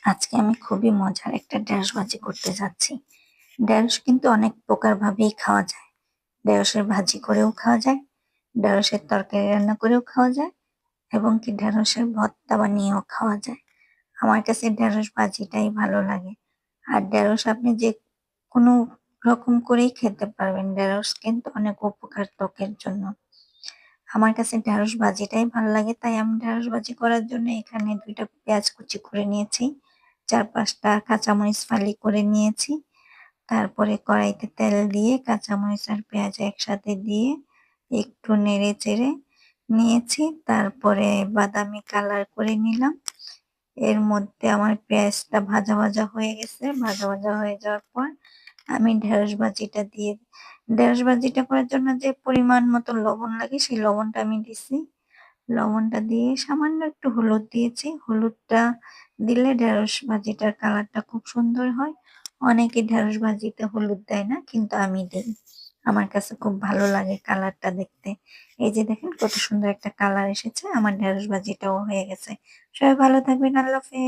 আজকে আমি খুবই মজার একটা ঢেঁড়স ভাজি করতে যাচ্ছি। ঢেঁড়স কিন্তু অনেক প্রকার ভাবেই খাওয়া যায়। ঢেঁড়সের ভাজি করেও খাওয়া যায়, ঢেঁড়সের তরকারি রান্না করেও খাওয়া যায় এবং কি ঢেঁড়সের ভর্তা বানিয়েও খাওয়া যায়। আমার কাছে ঢেঁড়স ভাজিটাই ভালো লাগে। আর ঢেঁড়স আপনি যে কোনো রকম করেই খেতে পারবেন। ঢেঁড়স কিন্তু অনেক উপকার ত্বকের জন্য। আমার কাছে ঢেঁড়স ভাজিটাই ভালো লাগে, তাই আমি ঢেঁড়স ভাজি করার জন্য এখানে ২ টা পেঁয়াজ কুচি করে নিয়েছি। ৪-৫ টা কাঁচামরিচ ফালি করে নিয়েছি। তারপরে কড়াইতে তেল দিয়ে কাঁচামরিচ আর পেঁয়াজ একসাথে দিয়ে একটু নেড়ে-চেড়ে নিয়েছি। তারপরে বাদামি কালার করে নিলাম। এর মধ্যে আমার পেঁয়াজটা ভাজা হয়ে গেছে। ভাজা হয়ে যাওয়ার পর আমি ঢেঁড়স ভাজিটা করার জন্য যে পরিমাণ মতো লবণ লাগে সেই লবণটা আমি দিছি। লবণটা দিয়ে সামান্য একটু হলুদ দিয়েছি। হলুদটা দিলে ঢেঁড়স ভাজিটার কালারটা খুব সুন্দর হয়। অনেকে ঢেঁড়স ভাজিতে হলুদ দেয় না, কিন্তু আমি দেই। আমার কাছে খুব ভালো লাগে কালারটা দেখতে। এই যে দেখেন কত সুন্দর একটা কালার এসেছে। আমার ঢেঁড়স ভাজিটাও হয়ে গেছে। সবাই ভালো থাকবেন। আল্লাহ হাফেজ।